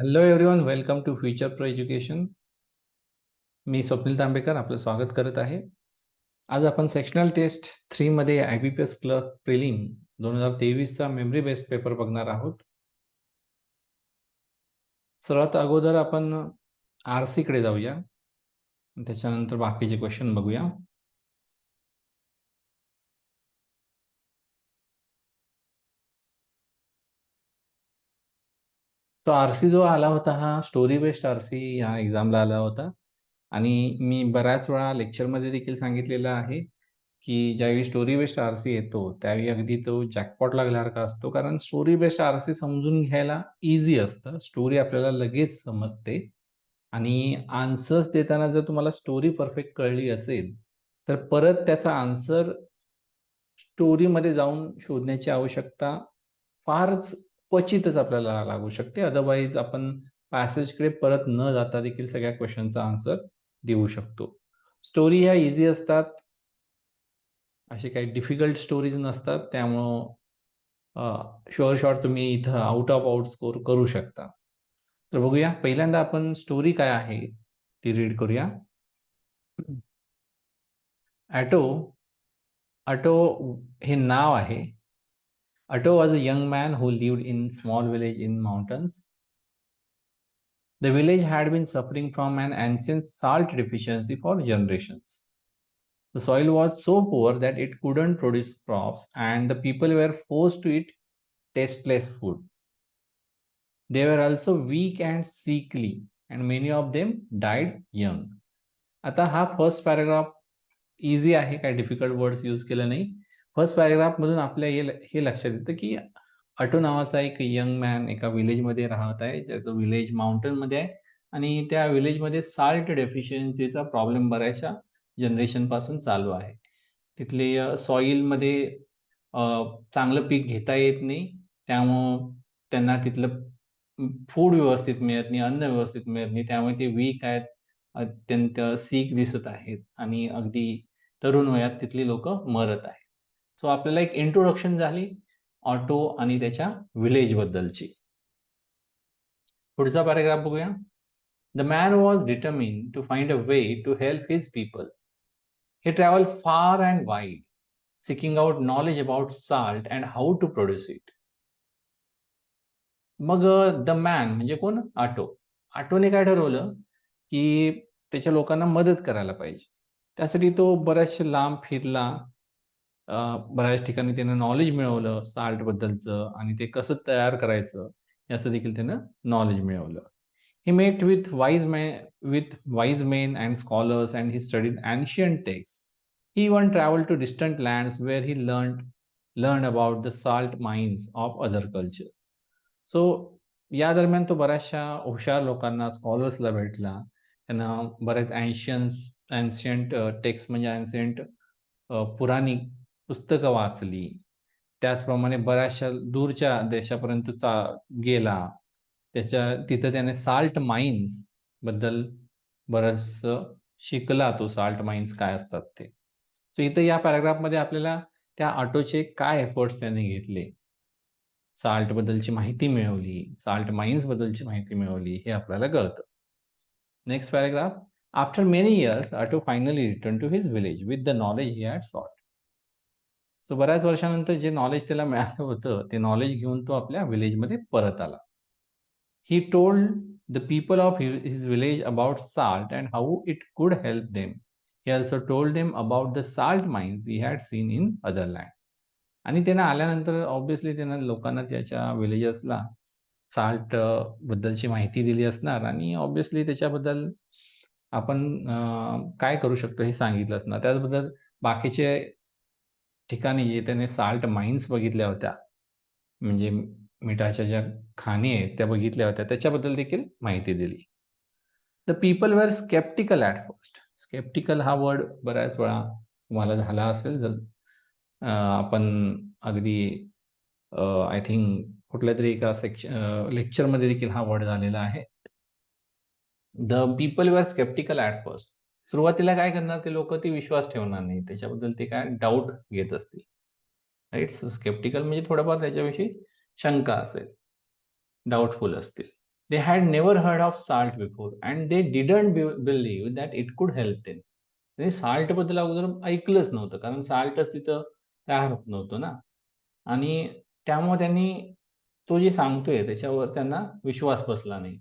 Hello everyone, welcome to future pro education. मी स्वप्नील तांबेकर आपलं स्वागत करत आहे. आज आपण सेक्शनल टेस्ट 3 मध्ये IBPS क्लर्क प्रिलिम 2023 चा मेमरी बेस्ड पेपर बघणार आहोत. सर्वात अगोदर आपण RC कडे जाऊया, त्याच्यानंतर बाकीचे क्वेश्चन बघूया. तो RC जो आला होता हा स्टोरी बेस्ड RC या एक्झामला आला होता आणि मी बऱ्याच वेळा लेक्चरमध्ये देखील सांगितलेलं आहे की ज्यावेळी स्टोरी बेस्ड RC येतो त्यावेळी अगदी तो जॅकपॉट लागल्यासारखा असतो, कारण स्टोरी बेस्ड RC समजून घ्यायला इझी असतं. स्टोरी आपल्याला लगेच समजते आणि आन्सर्स देताना जर तुम्हाला स्टोरी परफेक्ट कळली असेल तर परत त्याचा आन्सर स्टोरीमध्ये जाऊन शोधण्याची आवश्यकता फारच क्वचितच आपल्याला लागू शकते. अदरवाईज आपण पॅसेजकडे परत न जाता देखील सगळ्या क्वेश्चनचा आन्सर देऊ शकतो. स्टोरी ह्या इझी असतात, असे काही डिफिकल्ट स्टोरीज नसतात, त्यामुळं शॉर्ट तुम्ही इथं आउट ऑफ आउट स्कोर करू शकता. तर बघूया, पहिल्यांदा आपण स्टोरी काय आहे ती रीड करूया. ऑटो हे नाव आहे. Otto was a young man who lived in a small village in mountains. The village had been suffering from an ancient salt deficiency for generations. The soil was so poor that it couldn't produce crops, and the people were forced to eat tasteless food. They were also weak and sickly, and many of them died young. आता हा first paragraph easy आहे, काही difficult words use केलं नाही. First paragraph मधून आपल्या हे लक्षात येतं की ऑटो नावाचा एक यंग मॅन एका विलेजमध्ये राहत आहे. त्याचं विलेज माउंटनमध्ये आहे आणि त्या विलेजमध्ये साल्ट डेफिशियन्सीचा प्रॉब्लेम बऱ्याचशा जनरेशन पासून चालू आहे. तिथले सॉइलमध्ये चांगलं पीक घेता येत नाही, त्यामुळं त्यांना तिथलं फूड व्यवस्थित मिळत नाही, अन्न व्यवस्थित मिळत नाही, त्यामुळे ते वीक आहेत, अत्यंत सीक दिसत आहेत आणि अगदी तरुण वयात तिथली लोक मरत आहेत. सो आपल्याला एक इंट्रोडक्शन झाली ऑटो आणि त्याच्या विलेज बद्दलची. पुढचा पॅराग्राफ बघूया. The man was determined to find a way to help his people. He travel far and wide, seeking out knowledge about salt and how to produce it. मग the man म्हणजे कोण? Auto. ऑटोने काय ठरवलं की त्याच्या लोकांना मदत करायला पाहिजे. त्यासाठी तो बऱ्याचशा लांब फिरला, बऱ्याच ठिकाणी त्यानं नॉलेज मिळवलं साल्ट बद्दलचं आणि ते कसं तयार करायचं याचं देखील त्यानं नॉलेज मिळवलं. He met with wise men and scholars and he studied ancient text. He even travel to distant lands where he learn about the salt mines of other culture. So या दरम्यान तो बऱ्याचशा हुशार लोकांना, स्कॉलर्सला भेटला. त्यांना बरेच एन्शियंट टेक्स्ट म्हणजे एन्शियंट पुराणी पुस्तकं वाचली. त्याचप्रमाणे बऱ्याचशा दूरच्या देशापर्यंत गेला. तिथं त्याने साल्ट माइन्स बद्दल बरंचसं शिकला. तो साल्ट माइन्स काय असतात ते. सो इथं या पॅराग्राफमध्ये आपल्याला त्या ऑटोचे काय एफर्ट्स त्याने घेतले, साल्ट बद्दलची माहिती मिळवली, साल्ट माइन्स बद्दलची माहिती मिळवली, हे आपल्याला कळतं. Next paragraph. After many years Otto finally return to his village with the knowledge he had sought. So बऱ्याच वर्षानंतर जे नॉलेज त्याला मिळालं होतं ते नॉलेज घेऊन तो आपल्या विलेजमध्ये परत आला. He told the people of his village about salt and how it could help them. He also told them about the salt mines he had seen in other land. आणि त्यानं आल्यानंतर ऑब्व्हियसली त्यानं लोकांना त्याच्या विलेजेसला साल्ट बद्दलची माहिती दिली असणार आणि ऑब्व्हियसली त्याच्याबद्दल आपण काय करू शकतो हे सांगितलं असणार. त्याचबद्दल बाकीचे ठिकाणी जे त्याने साल्ट माइन्स बघितल्या होत्या, म्हणजे मिठाच्या ज्या खाणी आहेत त्या बघितल्या होत्या, त्याच्याबद्दल देखील माहिती दिली. The people were sceptical at first. Sceptical हा वर्ड बऱ्याच वेळा तुम्हाला झाला असेल. जर आपण अगदी आय थिंक कुठल्या तरी एका लेक्चरमध्ये देखील हा वर्ड झालेला आहे. The people were sceptical at first. सुरुवातीला काय करणार ते लोक, ते विश्वास ठेवणार नाही, त्याच्याबद्दल ते काय डाऊट घेत असतील. राईट. स्केप्टिकल म्हणजे थोडंफार त्याच्याविषयी शंका असेल, डाऊटफुल असतील. They had never heard of salt before and they didn't believe that it could help them. त्यांनी साल्ट बद्दल अगोदर ऐकलंच नव्हतं, कारण साल्टच तिथं तयार होत नव्हतं ना. आणि त्यामुळे त्यांनी तो जे सांगतोय त्याच्यावर त्यांना विश्वास बसला नाही.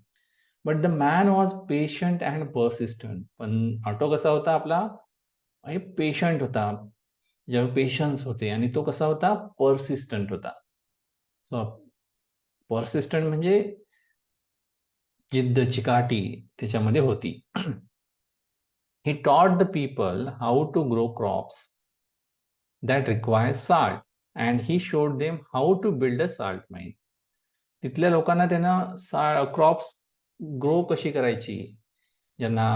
But the man was patient and persistent. पण ऑटो कसा होता आपला, हे पेशंट होता, ज्यावेळी पेशन्स होते, आणि तो कसा होता, पर्सिस्टंट होता. सो पर्सिस्टंट म्हणजे जिद्द, चिकाटी त्याच्यामध्ये होती. He taught the people how to grow crops that require salt and he showed them how to build a salt mine. तिथल्या लोकांना त्यांना क्रॉप्स ग्रो कशी करायची, ज्यांना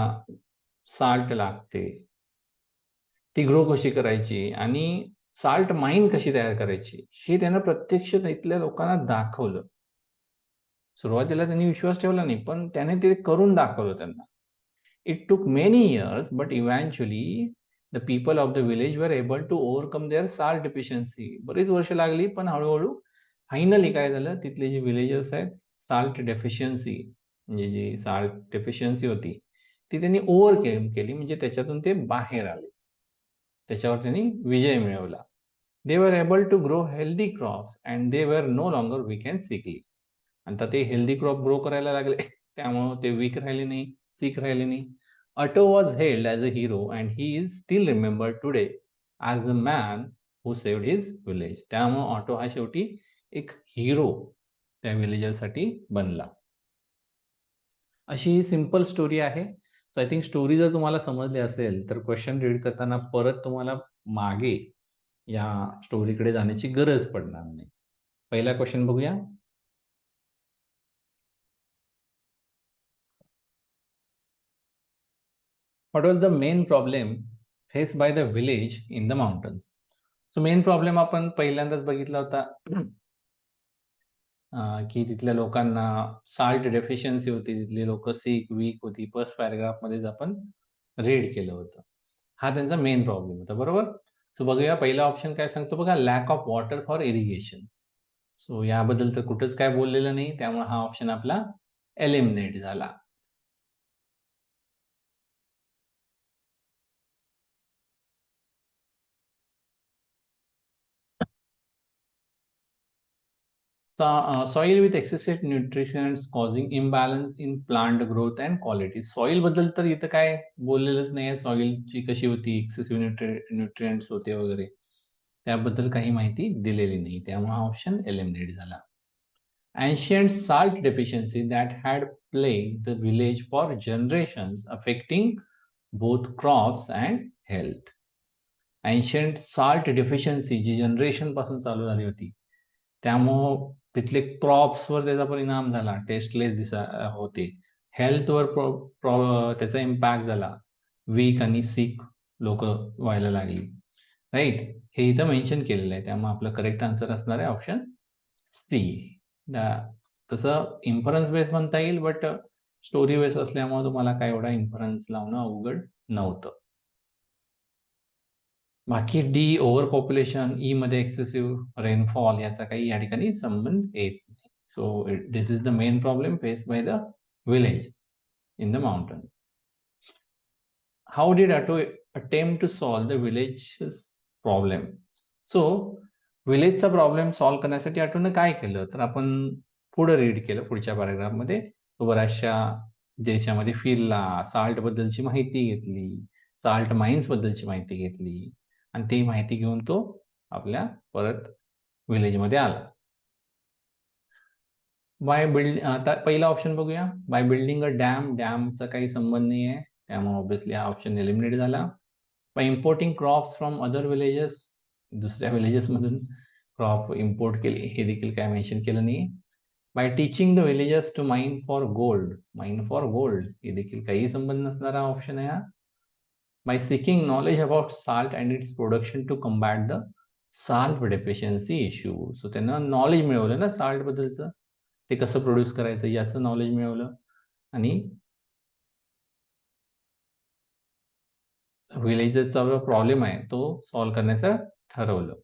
साल्ट लागते ती ग्रो कशी करायची, आणि साल्ट माइन कशी तयार करायची, हे त्यांना प्रत्यक्ष इथल्या लोकांना दाखवलं. सुरुवातीला त्यांनी विश्वास ठेवला नाही, पण त्याने ते करून दाखवलं त्यांना. It took many years, but eventually the people of the village were able to overcome their salt deficiency. बरीच वर्ष लागली, पण हळूहळू फायनली काय झालं, तिथले जे विलेजर्स आहेत, साल्ट डेफिशियन्सी म्हणजे जी साल्ट डेफिशियन्सी होती ती त्यांनी ओव्हरकम केली, म्हणजे त्याच्यातून ते बाहेर आले, त्याच्यावर त्यांनी विजय मिळवला. They were able to grow healthy crops and they were no longer weak and sickly. आता ते हेल्दी क्रॉप ग्रो करायला लागले, त्यामुळे ते वीक राहिले नाही, सिक राहिले नाही. Otto was hailed as a hero and he is still remembered today as the man who saved his village. त्यामुळे ऑटो हा शेवटी एक हिरो त्या विलेजरसाठी बनला. अशी ही सिंपल स्टोरी आहे. सो आय थिंक स्टोरी जर तुम्हाला समजली असेल तर क्वेश्चन रीड करताना परत तुम्हाला मागे या स्टोरीकडे जाण्याची गरज पडणार नाही. पहिला क्वेश्चन बघूया. What was the main problem faced by the village in the mountains? So main problem आपण पहिल्यांदाच बघितला होता की तिथल्या लोकांना साल्ट डेफिशियन्सी होती, तिथली लोक सिक, वीक होती. फर्स्ट पॅराग्राफ मध्येच आपण रीड केलं होतं. हा त्यांचा मेन प्रॉब्लेम होता, बरोबर. सो बघूया पहिला ऑप्शन काय सांगतो बघा, lack of water for irrigation. So याबद्दल तर कुठंच काय बोललेलं नाही, त्यामुळे हा ऑप्शन आपला एलिमिनेट झाला. Soil with excessive nutritions causing imbalance in plant growth and quality. Soil बद्दल तर इथं काय बोललेलंच नाही आहे, सॉइलची कशी होती, एक्सेसिव्ह न्यूट्रिएंट्स होते वगैरे, त्याबद्दल काही माहिती दिलेली नाही, त्यामुळे हा ऑप्शन एलिमिनेट झाला. Ancient salt deficiency that had plagued the village for generations, affecting both crops and health. Ancient salt deficiency G generation पासून चालू झाली होती, त्यामुळं तिथले क्रॉप्सवर त्याचा परिणाम झाला, टेस्टलेस होते, हेल्थवर त्याचा इम्पॅक्ट झाला, वीक आणि सिक लोक व्हायला लागली, राईट. हे इथं मेन्शन केलेलं आहे, त्यामुळे आपलं करेक्ट आन्सर असणार आहे ऑप्शन सी. तसं इन्फरन्स बेस म्हणता येईल, बट स्टोरी बेस असल्यामुळे तुम्हाला काय एवढा इन्फरन्स लावणं अवघड नव्हतं. बाकी डी ओव्हर पॉप्युलेशन, ई मध्ये एक्सेसिव्ह रेनफॉल याचा काही या ठिकाणी संबंध येत नाही. So this is the main problem face by the village in the mountain. How did Otto attempt to solve the village's problem? So विलेजचा प्रॉब्लेम सॉल्व्ह करण्यासाठी ऑटोनं काय केलं, तर आपण पुढे रीड केलं पुढच्या पॅराग्राफमध्ये. तो बऱ्याचशा देशामध्ये फिरला, साल्ट बद्दलची माहिती घेतली, साल्ट माइन्स बद्दलची माहिती घेतली, आणि ती माहिती घेऊन तो आपल्या परत विलेजमध्ये आला. बाय बिल्ड, आता पहिला ऑप्शन बघूया, बाय बिल्डिंग अ डॅम. डॅमचा काही संबंध नाही आहे, त्यामुळे ऑब्व्हियसली हा ऑप्शन एलिमिनेट झाला. By importing crops from other villages, दुसऱ्या विलेजेसमधून क्रॉप इम्पोर्ट केली, हे देखील काय मेन्शन केलं नाही. By teaching the villagers to mine for gold. Mine for gold हे देखील काही संबंध नसणारा ऑप्शन आहे हा. By seeking knowledge about salt and its production to combat the salt deficiency issue. So त्यांना नॉलेज मिळवलं ना साल्ट बद्दलचं, ते कसं प्रोड्यूस करायचं याचं नॉलेज मिळवलं, आणि विलेजेसचा जो प्रॉब्लेम आहे तो सॉल्व्ह करण्याचं ठरवलं.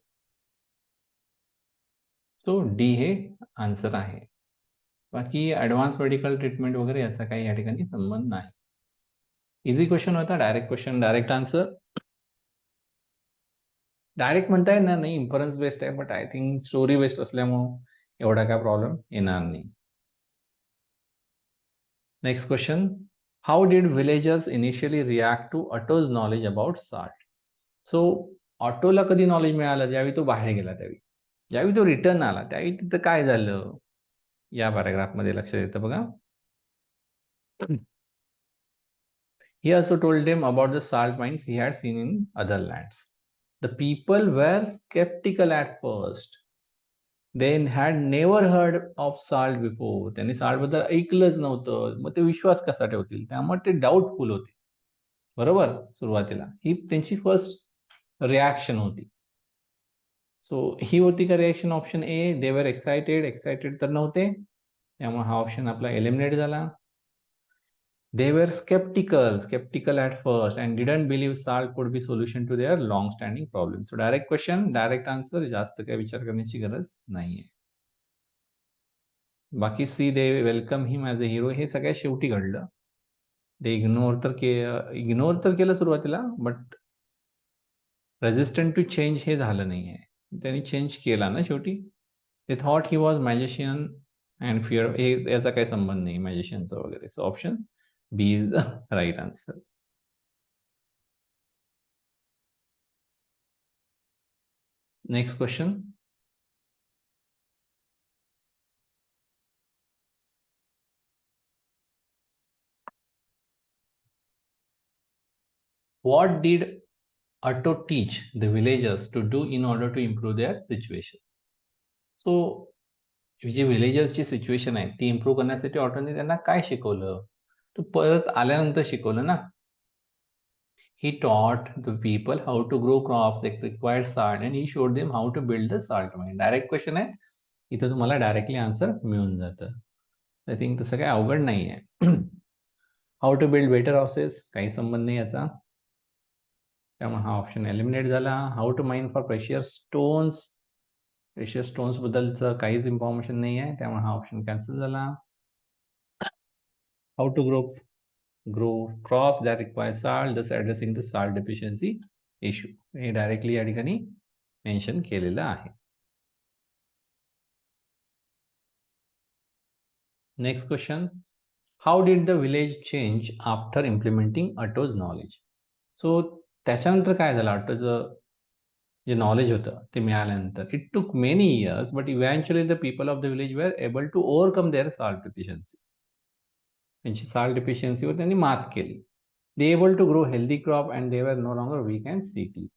सो डी हे आन्सर आहे. बाकी ॲडव्हान्स मेडिकल ट्रीटमेंट वगैरे याचा काही या ठिकाणी संबंध नाही. इझी क्वेश्चन होता, direct question, direct answer. Direct म्हणता येणार नाही, इन्फरन्स बेस्ड आहे, but I think story based असल्यामुळं एवढा काय प्रॉब्लेम येणार नाही. Next question, how did villagers initially react to Otto's knowledge about salt? So ऑटोला कधी नॉलेज मिळालं? ज्यावेळी तो बाहेर गेला त्यावेळी. ज्यावेळी तो रिटर्न आला त्यावेळी तिथं काय झालं? या पॅराग्राफमध्ये लक्ष देतं बघा. He also told them about the salt mines he had seen in other lands. The people were skeptical at first. They had never heard of salt before. त्यांनी salt बद्दल ऐकलंच नव्हतं. मग ते विश्वास कसा ठेवतील? त्यामुळे ते डाऊटफुल होते. बरोबर? सुरुवातीला ही त्यांची फर्स्ट रिॲक्शन होती. सो ही होती का reaction option A? They were excited तर नव्हते, त्यामुळे हा ऑप्शन आपला एलिमिनेट झाला. They were skeptical at first and didn't believe salt could be solution to their long-standing problems. So direct question, direct answer, जास्त काही विचार करण्याची गरज नाहीये. बाकी see they welcome him as a hero हे सगळ्यात शेवटी घडलं. ते इग्नोर तर केलं सुरुवातीला, बट रेझिस्टंट टू चेंज हे झालं नाहीये. त्यांनी चेंज केला ना शेवटी. They thought he was magician and fear, हे याचा काही संबंध नाही मॅजिशियनचा वगैरे. So option B is the right answer. Next question. What did Otto teach the villagers to do in order to improve their situation? So, जे विलेजर्सची situation आहे ती इम्प्रूव्ह करण्यासाठी ऑटोने त्यांना काय शिकवलं? तो परत आल्यानंतर शिकवलं ना. He taught the people how to grow crops that required salt and he showed them how to build the salt mine. Direct question आहे, इथं तुम्हाला डायरेक्टली आन्सर मिळून जातं. आय थिंक तसं काही अवघड नाही आहे. How to build better houses, काही संबंध नाही याचा, त्यामुळे हा ऑप्शन एलिमिनेट झाला. How to mine for precious stones बद्दलचं काहीच इन्फॉर्मेशन नाही आहे, त्यामुळे हा ऑप्शन कॅन्सल झाला. How to grow crop that require salt, just addressing the salt deficiency issue, हे डायरेक्टली या ठिकाणी मेन्शन केलेलं आहे. Next question, how did the village change after implementing Otto's knowledge? So त्याच्यानंतर काय झालं? ऑटोचं जे नॉलेज होतं ते मिळाल्यानंतर it took many years, but eventually the people of the village were able to overcome their salt deficiency. त्यांची salt डेफिशियन्सीवर त्यांनी मात केली. They able to grow healthy crop and they were no longer weak and sickly.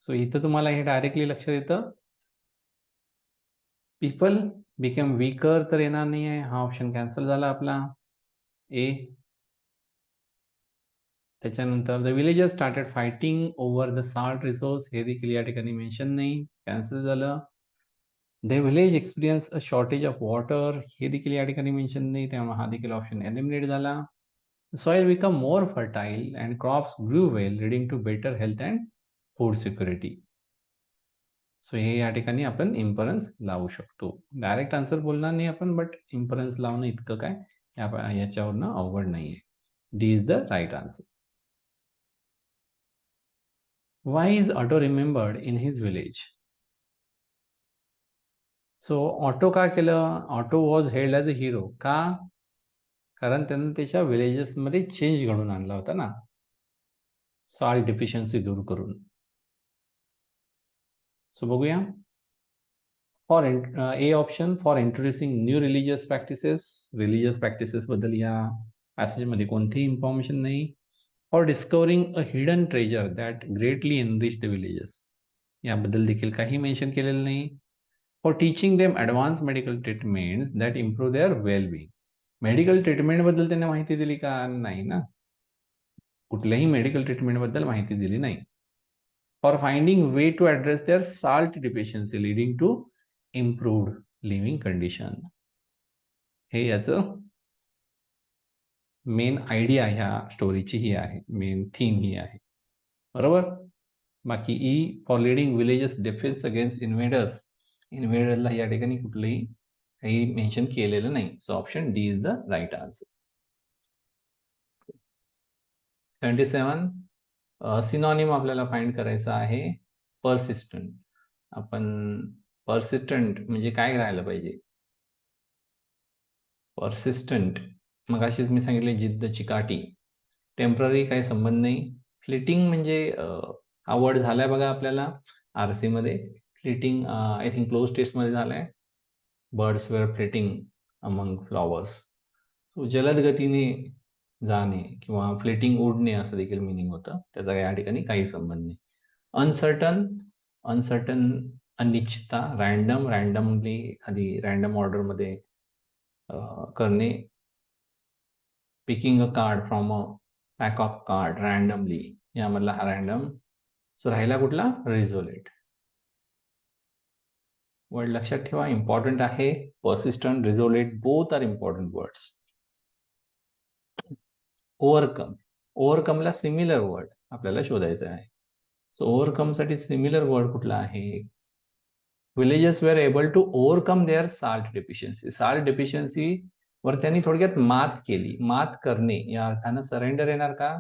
So इथं तुम्हाला हे directly लक्षात येतं. पीपल बिकम वीकर तर येणार नाही आहे, हा ऑप्शन कॅन्सल झाला आपला ए. त्याच्यानंतर the villagers started fighting over the salt resource, हे देखील या ठिकाणी मेन्शन नाही, कॅन्सल झालं. The village experience a shortage of water, हे देखील या ठिकाणी मेन्शन नाही, त्यामुळे हा देखील ऑप्शन एलिमिनेट झाला. Soil become more fertile and crops grew well, leading to better health and food security. So हे या ठिकाणी आपण इन्फरन्स लावू शकतो. डायरेक्ट आन्सर बोलणार नाही आपण, बट इन्फरन्स लावणं इतकं काय याच्यावरनं अवघड नाहीये. D is the right answer. Why is Otto remembered in his village? So Otto का केलं? Otto was held as a hero. का? कारण त्यानं त्याच्या विलेजेसमध्ये चेंज घडवून आणला होता ना, साल्ट डेफिशियन्सी दूर करून. सो बघूया. For A option, for introducing new religious practices बद्दल या पॅसेजमध्ये कोणतीही इन्फॉर्मेशन नाही. For discovering a hidden treasure that greatly enrich the villages, याबद्दल देखील काही मेन्शन केलेलं नाही. For teaching them advance medical treatments that improve their wellbeing, medical ट्रीटमेंटबद्दल त्यांना माहिती दिली का? नाही ना, कुठल्याही मेडिकल ट्रीटमेंटबद्दल माहिती दिली नाही. For finding way to address their salt deficiency leading to improved living condition, हे याचं मेन आयडिया ह्या स्टोरीची ही आहे, मेन थीम ही आहे. बरोबर. बाकी E for leading villages defense against इन्व्हेडर्सला या ठिकाणी कुठलंही काही मेन्शन केलेलं नाही. So option D is the right answer. 77 synonym आपल्याला फाइंड करायचा आहे पर्सिस्टंट. आपण पर्सिस्टंट म्हणजे काय राहायला पाहिजे? पर्सिस्टंट मगाशीच मी सांगितले जिद्द, चिकाटी. टेम्पररी काही संबंध नाही. फ्लिटिंग म्हणजे हा वर्ड झालाय बघा आपल्याला RC मध्ये. फ्लिटिंग आय थिंक क्लोज टेस्टमध्ये झालाय. Birds were flitting among flowers. So जलद गतीने जाणे किंवा फ्लिटिंग उडणे असं देखील मिनिंग होतं. त्याचा या ठिकाणी काही संबंध नाही. अनसर्टन अनिश्चितता. रॅन्डमली एखादी रॅन्डम ऑर्डरमध्ये करणे. Picking a card from a pack of card randomly, यामधला हा रॅन्डम. सो राहिला कुठला? रिझोलेट. वर्ड लक्षात ठेवा, इम्पॉर्टंट आहे. Persistent, resolute both are important words. ओव्हरकमला सिमिलर वर्ड आपल्याला शोधायचा आहे. सो ओव्हरकमसाठी सिमिलर वर्ड कुठला आहे? Villagers were able to overcome their salt deficiency. Salt deficiency वर त्यांनी थोडक्यात मात केली. मात करणे या अर्थानं सरेंडर येणार का?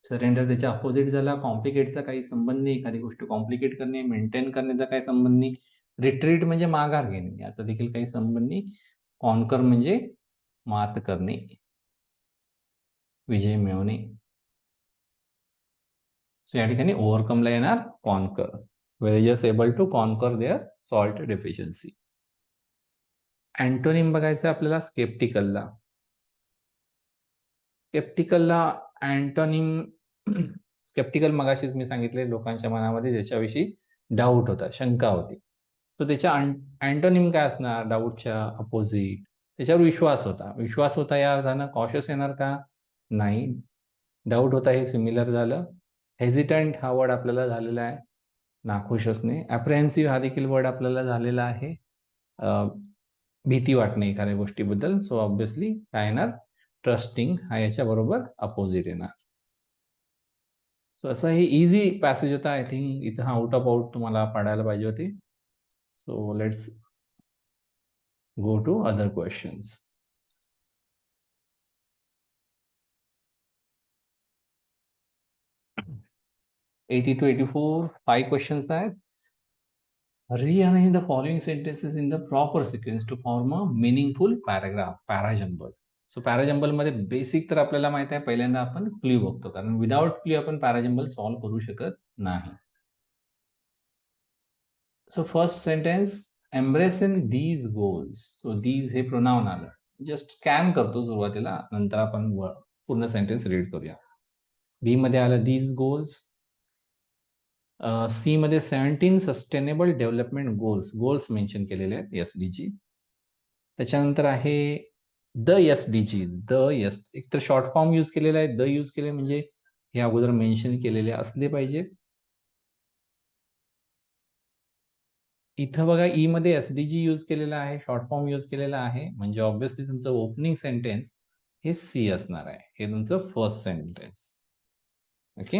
सरेंडर त्याच्या अपोजिट झाला. कॉम्प्लिकेटचा काही संबंध नाही. एखादी गोष्ट कॉम्प्लिकेट करणे, मेंटेन करण्याचा काही संबंध नाही. रिट्रीट म्हणजे माघार घेणे, याचा देखील काही संबंध नाही. कॉन्कर म्हणजे मात करणे, विजय मिळवणे. सो या ठिकाणी ओव्हरकमला येणार conquer. Villagers able to conquer their salt deficiency. Antonym बघायचं आपल्याला स्केप्टिकलला. स्केप्टिकलला अँटोनिम स्केप्टिकल मगाशीच मी सांगितले लोकांच्या मनामध्ये ज्याच्याविषयी डाऊट होता, शंका होती. तर त्याच्या अँटोनिम काय असणार? डाऊटच्या अपोजिट. त्याच्यावर विश्वास होता. विश्वास होता या अर्थानं कॉशियस येणार का? नाही. डाऊट होता हे सिमिलर झालं. हेजिटंट हा वर्ड आपल्याला झालेला आहे, नाखुश असणे. ॲप्रेहेन्सिव्ह हा देखील वर्ड आपल्याला झालेला आहे, भीती वाटणे एखाद्या गोष्टीबद्दल. सो ऑब्व्हियसली काय येणार? ट्रस्टिंग हा याच्याबरोबर अपोजिट येणार. सो असं हे इझी पॅसेज होता. आय थिंक इथं हा आउट ऑफ आउट तुम्हाला पाडायला पाहिजे होते. So let's go to other questions. Eighty two 84 5 questions आहेत. Rearrange the following sentences in the proper sequence to form a meaningful paragraph. Parajumble. So parajumble मध्ये basic तर आपल्याला माहित आहे. पहिल्यांदा आपण क्ल्यू बघतो, कारण विदाउट क्ल्यू आपण पॅराजंबल सॉल्व्ह करू शकत नाही. So first sentence, embracing these goals. So these हे प्रोनाउन आलं. जस्ट स्कॅन करतो सुरुवातीला, नंतर आपण पूर्ण सेंटेन्स रीड करूया. बी मध्ये आलं दीज गोल्स. सी मध्ये 17 सस्टेनेबल डेव्हलपमेंट गोल्स मेन्शन केलेले आहेत, SDG. त्याच्यानंतर आहे द SDGs. एक तर शॉर्ट फॉर्म यूज केलेला आहे, द यूज केले म्हणजे हे अगोदर मेन्शन केलेले असले पाहिजे. इथं बघा ई मध्ये SDG यूज केलेला आहे, शॉर्ट फॉर्म यूज केलेला आहे, म्हणजे ऑब्व्हियसली तुमचं ओपनिंग सेंटेन्स हे सी असणार आहे. हे तुमचं फर्स्ट सेंटेन्स. ओके.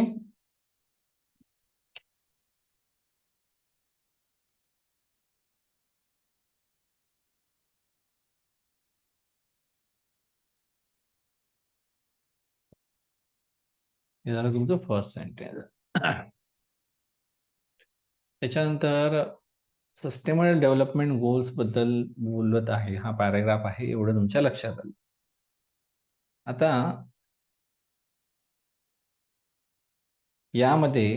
हे झालं तुमचं फर्स्ट सेंटेन्स. त्याच्यानंतर सस्टेनेबल डेव्हलपमेंट गोल्स बद्दल बोलत आहे, हा पॅराग्राफ आहे, एवढं तुमच्या लक्षात आलं. आता यामध्ये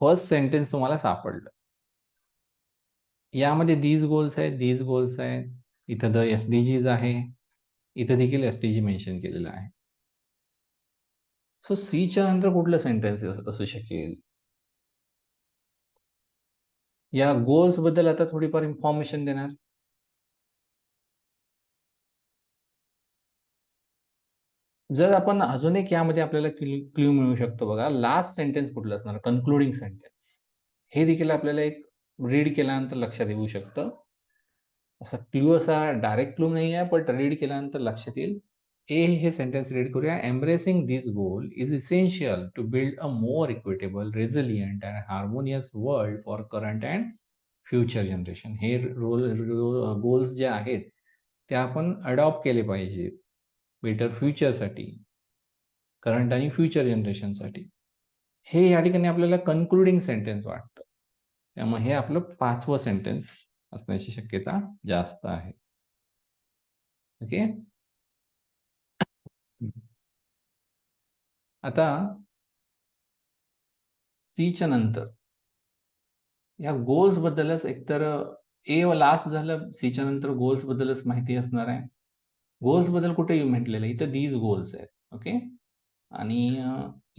फर्स्ट सेंटेन्स तुम्हाला सापडलं. यामध्ये दीज गोल्स आहेत, इथं द SDGs आहे, इथं देखील SDG मेन्शन केलेलं आहे. सो सीच्या नंतर कुठलं सेंटेन्स असू शकेल? या गोल्स बद्दल आता थोडीफार इन्फॉर्मेशन देणार. जर आपण अजून एक यामध्ये आपल्याला क्ल्यू मिळू शकतो बघा. लास्ट सेंटेन्स कुठलं असणार? Concluding sentence. हे देखील आपल्याला एक रीड केल्यानंतर लक्षात येऊ शकतं. असा क्ल्यू, असा डायरेक्ट क्ल्यू नाही आहे, पण रीड केल्यानंतर लक्षात येईल. हे सेंटेन्स रीड करूया. Embracing this goal is essential to build a more equitable, resilient and harmonious world for current and future generation. हे गोल्स जे आहेत ते आपण अडॉप्ट केले पाहिजेत बेटर फ्युचरसाठी, करंट आणि फ्युचर जनरेशनसाठी. हे या ठिकाणी आपल्याला कन्क्लुडिंग सेंटेन्स वाटतं. त्यामुळे हे आपलं 5वं सेंटेन्स असण्याची शक्यता जास्त आहे. ओके. आता सीच्या नंतर या गोल्स बद्दलच एकतर ए लास्ट झालं, सीच्या नंतर गोल्स बद्दलच माहिती असणार आहे. गोल्स बद्दल कुठे म्हटलेलं आहे? इथं दीज गोल्स आहेत. ओके. आणि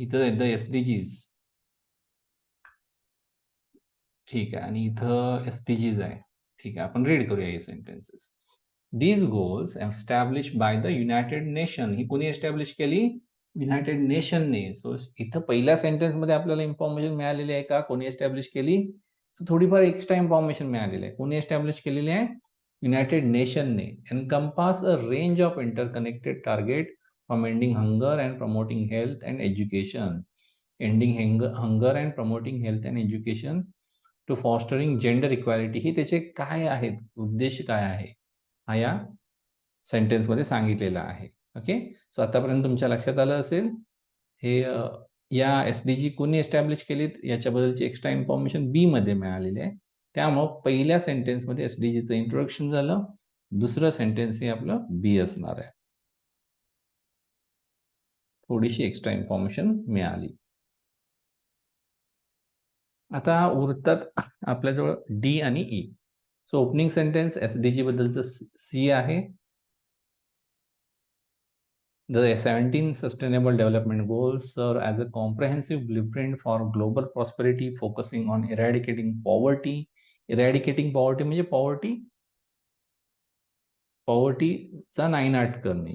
इथं द SDGs. ठीक आहे. आणि इथं SDGs आहे. ठीक आहे. आपण रीड करूया हे sentences. These goals established by the United Nation. ही कोणी एस्टॅब्लिश केली? युनायटेड नेशनने. सो इथं पहिल्या सेंटेन्समध्ये आपल्याला इन्फॉर्मेशन मिळालेली आहे का कोणी एस्टॅब्लिश केली? सो थोडीफार एक्स्ट्रा इन्फॉर्मेशन मिळालेली आहे. कोणी एस्टॅब्लिश केलेली आहे? युनायटेड नेशनने. Encompass a range of interconnected target from ending hunger and promoting health and education. Ending hunger and promoting health and education to fostering gender equality. ही त्याचे काय आहेत? उद्देश काय आहे? हा या सेंटेन्समध्ये सांगितलेला आहे. ओके. सो आतापर्यंत तुमच्या लक्षात आलं असेल हे या SDG कोणी एस्टॅब्लिश केलीत याच्याबद्दलची एक्स्ट्रा इन्फॉर्मेशन बी मध्ये मिळालेली आहे. त्यामुळं पहिल्या सेंटेन्समध्ये SDGचं इंट्रोडक्शन झालं. दुसरं सेंटेन्स हे आपलं बी असणार आहे. थोडीशी एक्स्ट्रा इन्फॉर्मेशन मिळाली. आता उरतात आपल्याजवळ डी आणि E. So opening sentence SDG बद्दलचं सी आहे. The 17 Sustainable Development Goals serve as a comprehensive blueprint for global prosperity, focusing on eradicating poverty. Eradicating poverty म्हणजे पॉवर्टीचा नायनाट करणे.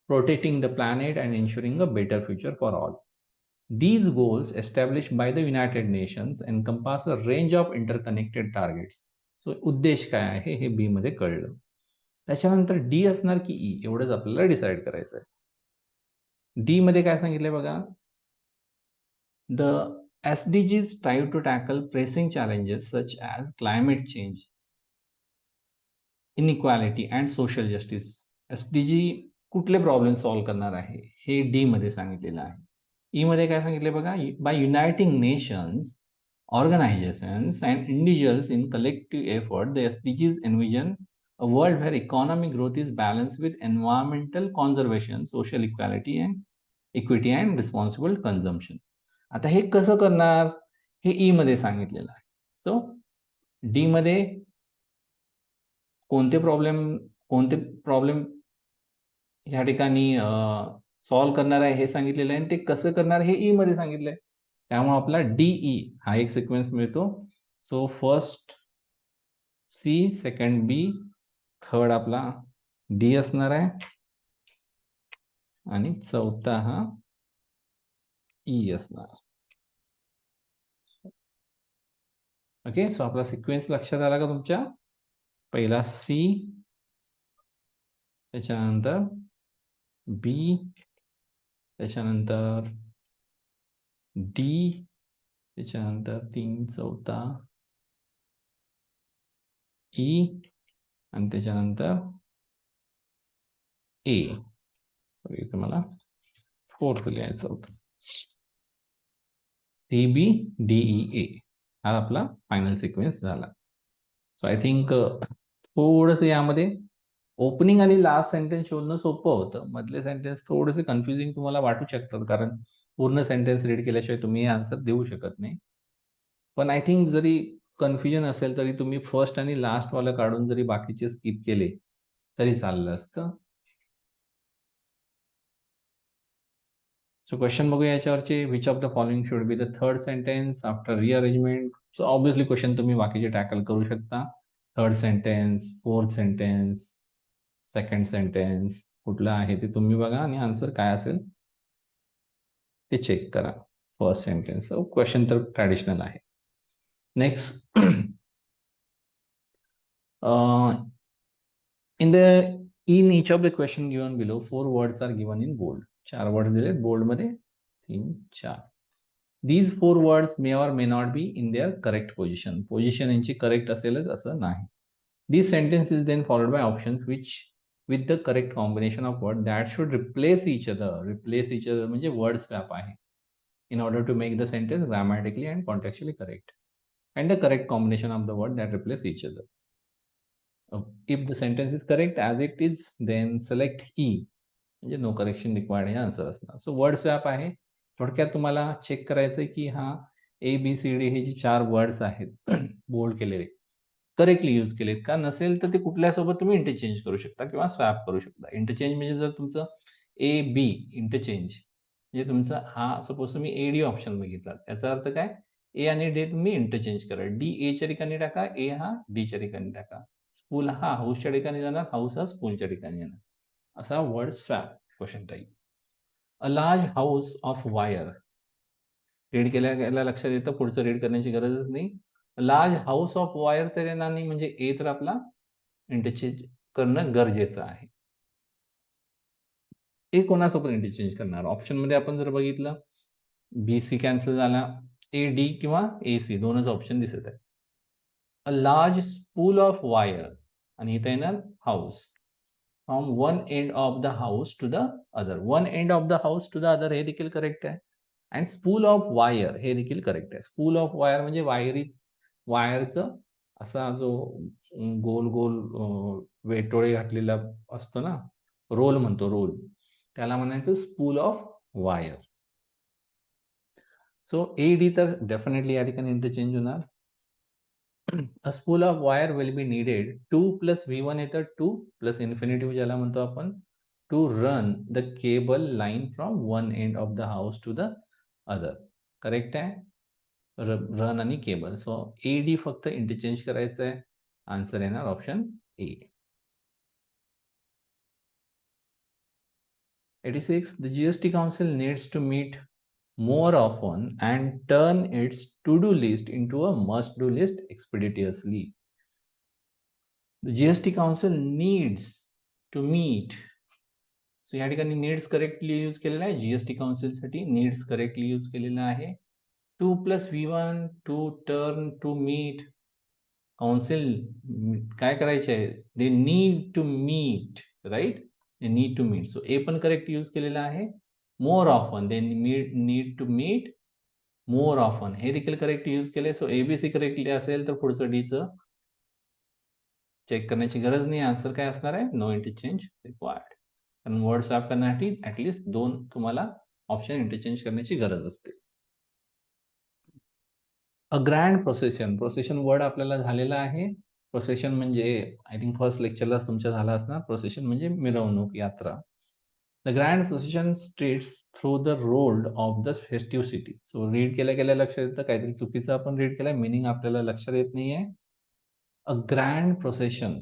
Protecting the planet and ensuring a better future for all. These goals, established by the United Nations, encompass a range of interconnected targets. So उद्देश काय आहे हे बी मध्ये कळलं. त्याच्यानंतर डी असणार की ई एवढंच आपल्याला डिसाईड करायचं आहे. डी मध्ये काय सांगितलंय बघा. The SDGs strive to tackle pressing challenges such as climate change, inequality and social justice. SDG कुठले प्रॉब्लेम सॉल्व्ह करणार आहे हे डी मध्ये सांगितलेलं आहे. ई मध्ये काय सांगितले बघा. By uniting nations, organizations and individuals in collective effort, the SDGs envision a world where economic growth is balanced with environmental conservation, social equity and responsible consumption. आता हे कसं करणार हे ई मध्ये सांगितलेलं आहे. सो डी मध्ये कोणते प्रॉब्लेम या ठिकाणी सॉल्व्ह करणार आहे हे सांगितलेलं आहे आणि ते कसं करणार हे ई मध्ये सांगितलंय. त्यामुळे आपला DE हा एक सिक्वेन्स मिळतो. सो फर्स्ट सी, सेकंड बी, थर्ड आपला डी असणार आहे आणि चौथा हा ई असणार. ओके. सो आपला सिक्वेन्स लक्षात आला का तुमच्या? पहिला सी, त्याच्यानंतर बी, त्याच्यानंतर डी, त्याच्यानंतर 3 चौथा ई आणि त्याच्यानंतर ए. सॉरी इथे मला फोर्थ लिहायचं होतं. CBDEA हा आपला फायनल सिक्वेन्स झाला. सो आय थिंक थोडंसं यामध्ये ओपनिंग आणि लास्ट सेंटेन्स शोधणं सोपं होतं. मधले सेंटेन्स थोडेसे कन्फ्युजिंग तुम्हाला वाटू शकतात कारण पूर्ण सेंटेन्स रीड केल्याशिवाय तुम्ही आन्सर देऊ शकत नाही. पण आय थिंक जरी कन्फ्युजन असेल तरी तुम्ही फर्स्ट आणि लास्ट वाला काढून जरी बाकीचे स्किप केले तरी चाललं असतं. सो क्वेश्चन बघूया याच्यावरचे. Which of the following should be the third sentence after rearrangement. So obviously question तुम्ही बाकीचे टॅकल करू शकता. Third sentence, fourth sentence, second sentence कुठलं आहे ते तुम्ही बघा आणि आन्सर काय असेल ते चेक करा. First sentence. क्वेश्चन तर ट्रॅडिशनल आहे. Next, in each of the question given below, 4 words are given in bold. 4 word दिले बोल्ड मध्ये, 3 4. these four words may or may not be in their correct position. Position यांची correct असेलच असं नाही. This sentence is then followed by options which with the correct combination of word that should replace each other. Replace each other म्हणजे word swap आहे. In order to make the sentence grammatically and contextually correct. And the correct combination of the word that replace each other. If the sentence is correct as it is, then select E. म्हणजे no correction required हे answer असणार. So word swap आहे. थोडक्यात तुम्हाला check करायचं आहे की हा ABCD हे जे 4 वर्ड्स आहेत बोल्ड केलेले करेक्टली यूज केलेत का? नसेल तर ते कुठल्यासोबत तुम्ही इंटरचेंज करू शकता किंवा स्वॅप करू शकता. इंटरचेंज म्हणजे जर तुमचं AB इंटरचेंज म्हणजे तुमचा हा सपोज तुम्ही AD ऑप्शन बघितला. याचा अर्थ काय? A आणि D तुम्ही इंटरचेंज करा. D Aच्या ठिकाणी टाका, A हा Dच्या ठिकाणी टाका. स्पूल हा हाऊसच्या ठिकाणी जाणार, हाऊस हा स्पूलच्या ठिकाणी येणार. असा word swap question type. A large house of wire. Read केल्या लक्षात येतं, पुढचं रीड करण्याची गरजच नाही. लार्ज हाऊस ऑफ वायर तर येणार नाही, म्हणजे ए तर आपला इंटरचेंज करणं गरजेचं आहे. ए कोणासोबत इंटरचेंज करणार? ऑप्शन मध्ये आपण जर बघितलं BC कॅन्सल झाला, AD किंवा AC दोनच ऑप्शन दिसत आहेत. A large spool of wire आणि इथं येणार house. From one end of the house to the other. One end of the house to the other हे देखील करेक्ट आहे. अँड स्पूल ऑफ वायर हे देखील करेक्ट आहे. स्पूल ऑफ वायर म्हणजे वायरचं असा जो गोल गोल वेटोळे घातलेला असतो ना, रोल म्हणतो, रोल, त्याला म्हणायचं spool of wire. So AD तर डेफिनेटली या ठिकाणी इंटरचेंज होणार. A spool of wire will be needed 2 plus V1 येतं 2 plus infinitive ज्याला म्हणतो आपण to run the cable line from one end of the house to the other. Correct आहे. Run आणि केबल. सो AD फक्त interchange करायचं आहे. Answer येणार option A. 86. The GST Council needs to meet more often and turn its to-do list into a must-do list expeditiously. The GST Council needs to meet. So या ठिकाणी needs correctly use केलेला आहे. GST काउन्सिलसाठी needs correctly use केलेला आहे. 2 plus V1 to turn to meet. Council काय करायचे आहे? They need to meet, right? They need to meet. So A पण करेक्ट यूज केलेला आहे. More often, they need to meet more often हे देखील करेक्ट यूज केले. सो ABC करेक्टली असेल तर पुढचं Dचं चेक करण्याची गरज नाही. आन्सर काय असणार आहे? No interchange required. कारण वर्ड स्वॅप करण्यासाठी ऍटलिस्ट 2 तुम्हाला ऑप्शन इंटरचेंज करण्याची गरज असते. A grand procession. Procession word आपल्याला झालेला आहे. प्रोसेशन म्हणजे आय थिंक फर्स्ट लेक्चरलाच तुमच्या झाला असणार. प्रोसेशन म्हणजे मिरवणूक, यात्रा. The grand procession streets through the road of the festive city. So read केल्या लक्षात येतं काहीतरी चुकीचं आपण रीड केलंय, मिनिंग आपल्याला लक्षात येत नाहीये. अ ग्रँड प्रोसेशन.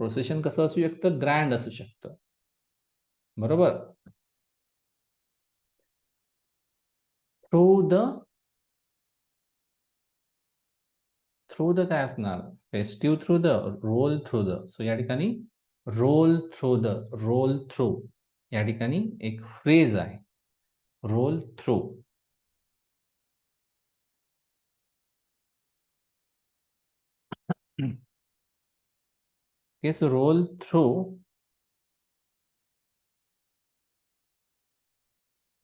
प्रोसेशन कसं असू शकतं? ग्रँड असू शकतं, बरोबर. थ्रू द काय असणार? Festive through the, roll through the. So या ठिकाणी रोल थ्रू या ठिकाणी एक फ्रेज आहे, roll through. So roll through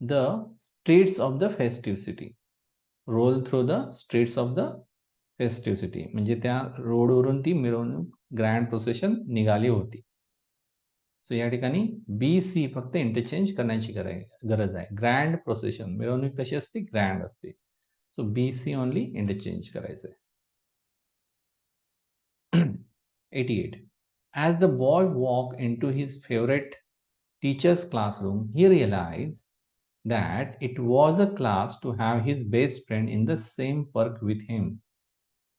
the streets of the festive city. Roll through the streets of the festive city म्हणजे त्या रोडवरून ती मिरवणूक ग्रँड प्रोसेशन निघाली होती. सो या ठिकाणी BC फक्त इंटरचेंज करण्याची गरज आहे. ग्रँड प्रोसेशन, मिरवणूक कशी असते? ग्रँड असते. सो BC ओनली इंटरचेंज करायचं आहे. 88. As the boy walked into his favorite teacher's classroom, he realized that it was a class to have his best friend in the same perk with him.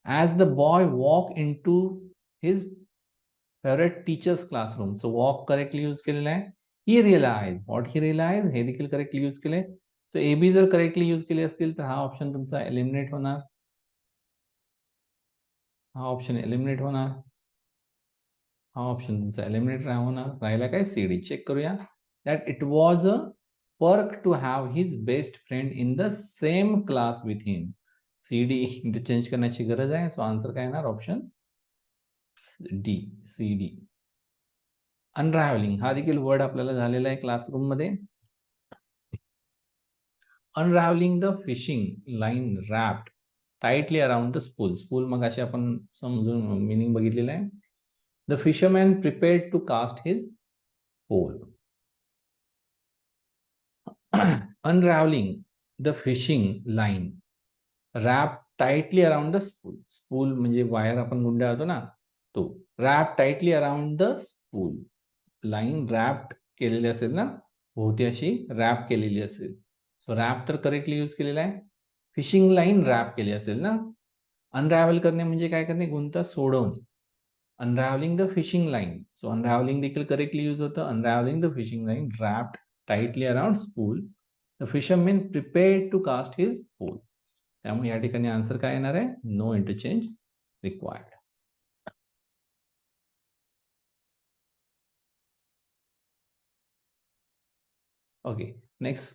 As the boy walked into his favorite teacher's classroom, so walk correctly use केलेला आहे. He realized, what he realized हे देखील correctly use केले. So AB जर correctly use केले असतील तर हा ऑप्शन तुमचा eliminate होणार. हा ऑप्शन eliminate होणार. हा ऑप्शन तुमचा eliminate होणार. राहिला काय? CD. चेक करूया. That it was a perk to have his best friend in the same class with him. CD interchange करण्याची गरज आहे. सो आन्सर काय येणार? Option D, CD. अनरॅव्हलिंग हा देखील वर्ड आपल्याला झालेला आहे क्लासरूम मध्ये. Unravelling the fishing line wrapped tightly around the spool. Spool मग अशी आपण समजून मिनिंग बघितलेलं आहे. The fisherman prepared to cast his pole. Unravelling the fishing line wrap tightly around the spool. Spool म्हणजे वायर आपण गुंड्या होतो ना तो. Wrap tightly around the spool. Line wrapped केलेली असेल ना, भोवती अशी रॅप केलेली असेल. सो रॅप तर करेक्टली यूज केलेला आहे. फिशिंग लाईन रॅप केली असेल ना. अनरॅव्हल करणे म्हणजे काय करणे? गुंता सोडवणे. Unravelling the fishing line. So unravelling देखील करेक्टली यूज होतं. Unravelling the fishing line wrapped tightly around spool. The fisherman prepared to cast his pole. त्यामुळे या ठिकाणी आन्सर काय येणार आहे? No interchange required. Okay, next.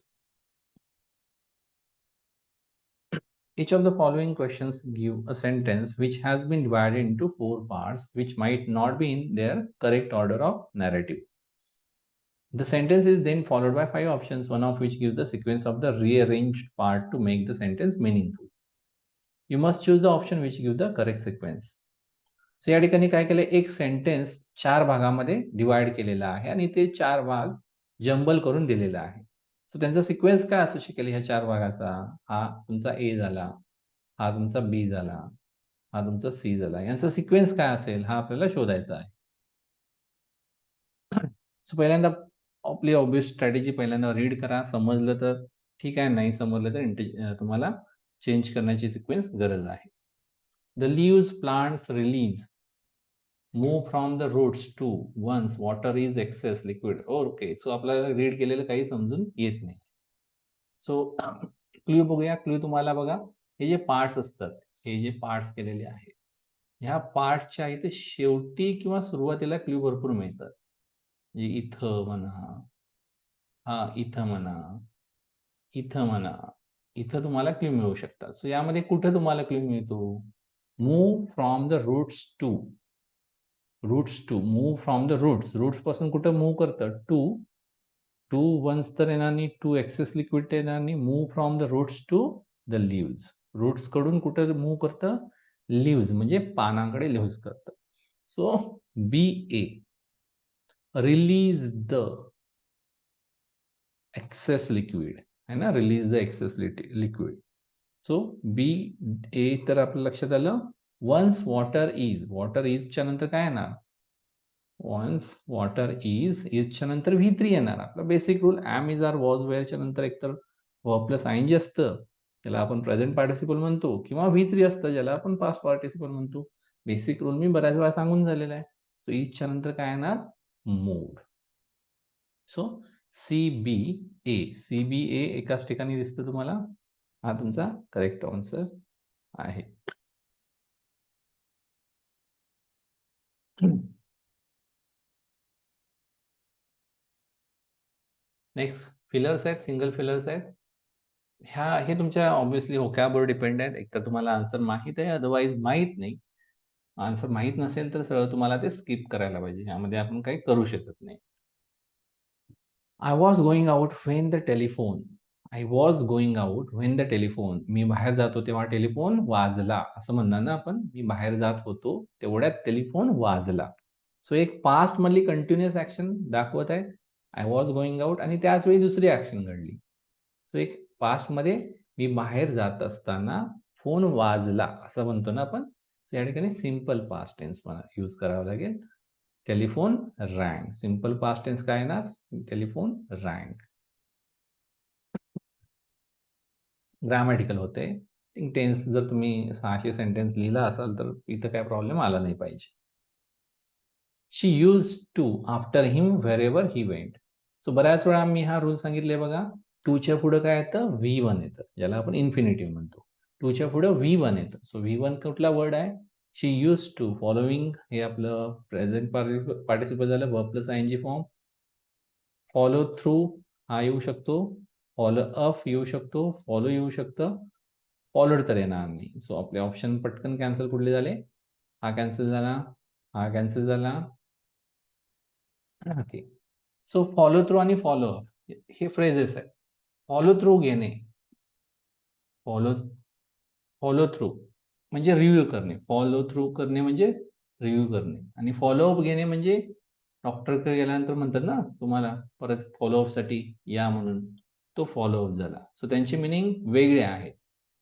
Each of the following questions give a sentence which has been divided into 4 parts which might not be in their correct order of narrative. The sentence is then followed by 5 options, one of which gives the sequence of the rearranged part to make the sentence meaningful. You must choose the option which gives the correct sequence. So या ठिकाणी काय केलं? एक sentence 4 भागामध्ये divide केलेला आहे आणि ते 4 भाग जंबल करून दिलेला आहे. सो त्यांचा सिक्वेन्स काय असू शकेल ह्या 4 भागाचा? हा तुमचा A झाला, हा तुमचा B झाला, हा तुमचा C झाला. यांचा सिक्वेन्स काय असेल हा आपल्याला शोधायचा आहे. सो पहिल्यांदा आपली ऑब्वियस स्ट्रॅटेजी पहिल्यांदा रीड करा. समजलं तर ठीक आहे, नाही समजलं तर तुम्हाला चेंज करण्याची सिक्वेन्स गरज आहे. The leaves plants release move from the roots to once water is excess liquid. Okay, so आपल्याला रीड केलेलं काही समजून येत नाही. सो क्ल्यू बघूया. क्ल्यू तुम्हाला बघा, हे जे पार्ट्स असतात, हे जे पार्ट्स केलेले आहेत, ह्या पार्टच्या इथे शेवटी किंवा सुरुवातीला क्ल्यू भरपूर मिळतात. इथं म्हणा, हा इथं म्हणा, इथं म्हणा, इथं तुम्हाला क्ल्यू मिळू शकतात. सो यामध्ये कुठं तुम्हाला क्ल्यू मिळतो? Move from the roots to. Roots to, move from the roots. Roots पासून कुठं मूव करतं? टू वन्स तर येणार नाही, टू एक्सेस लिक्विड येणार नाही. Move from the roots to the leaves. Roots कडून कुठं मूव करतं? लिव्स म्हणजे पानांकडे लिव्स करतं. So BA, release the excess liquid, है ना, release the excess liquid. So BA तर आपल्या लक्षात आलं. वन्स वॉटर इज, वॉटर इजच्या नंतर काय येणार? वन्स वॉटर इजच्या नंतर V3 येणार. आपला basic rule am is are was वेअरच्या नंतर एकतर वर्ब प्लस ING असतं, ज्याला आपण प्रेझेंट पार्टिसिपल म्हणतो, किंवा V3 असतं, ज्याला आपण पास्ट पार्टिसिपल म्हणतो. बेसिक रूल मी बऱ्याच वेळा सांगून झालेला आहे. सो इजच्या नंतर काय येणार? मूव्ड. सो CBA एकाच ठिकाणी दिसतं तुम्हाला. हा तुमचा करेक्ट आन्सर आहे. नेक्स्ट, फिलर्स आहेत, सिंगल फिलर्स आहेत. हे तुमच्या ऑब्व्हियसली व्होकॅबवर डिपेंड आहेत. एकतर तुम्हाला आन्सर माहित आहे, अदरवाईज माहित नाही. आन्सर माहित नसेल तर सरळ तुम्हाला ते स्किप करायला पाहिजे. यामध्ये आपण काही करू शकत नाही. I was going out when the telephone. I was going out when the telephone. मी बाहेर जातो तेव्हा टेलिफोन वाजला, असं म्हणणार ना आपण. मी बाहेर जात होतो तेवढ्यात टेलिफोन वाजला. सो एक पास्ट मधली कंटिन्युअस ऍक्शन दाखवत आहे, आय वॉज गोइंग आउट, आणि त्याच वेळी दुसरी ऍक्शन घडली. सो एक पास्ट मध्ये मी बाहेर जात असताना फोन वाजला असं म्हणतो ना आपण. सो या ठिकाणी सिंपल पास्ट टेन्स मला यूज करावं लागेल. टेलिफोन रँग. सिंपल पास्ट टेन्स काय येणार? टेलिफोन रँग. ग्रामॅटिकल होते. टेन्स जर तुम्ही 600 सेंटेन्स लिहिला असाल तर इथं काय प्रॉब्लेम आला नाही पाहिजे. She use to after him wherever he went. So बऱ्याच वेळा मी हा रूल सांगितले बघा. टूच्या पुढे काय येतं? V1 येतं, ज्याला आपण इन्फिनिटिव्ह म्हणतो. टूच्या पुढे V1 येतं. सो V1 कुठला वर्ड आहे? शी यूज टू. फॉलोइंग हे आपलं प्रेझेंट पार्टिसिपल झालं, verb plus ING form. Follow through हा येऊ शकतो, फॉलो अप येऊ शकतो, फॉलो येऊ शकतं, फॉलोड तर येणार नाही. सो आपले ऑप्शन पटकन कॅन्सल कुठले झाले? हा कॅन्सल झाला, हा कॅन्सल झाला. ओके. सो फॉलो थ्रू आणि फॉलो अप हे फ्रेजेस आहेत. फॉलो थ्रू घेणे, फॉलो फॉलो थ्रू म्हणजे रिव्ह्यू करणे, फॉलो थ्रू करणे म्हणजे रिव्ह्यू करणे, आणि फॉलोअप घेणे म्हणजे डॉक्टरकडे गेल्यानंतर म्हणतात ना तुम्हाला परत फॉलोअपसाठी या म्हणून, तो फॉलोअप झाला. सो त्यांची मिनिंग वेगळे आहेत.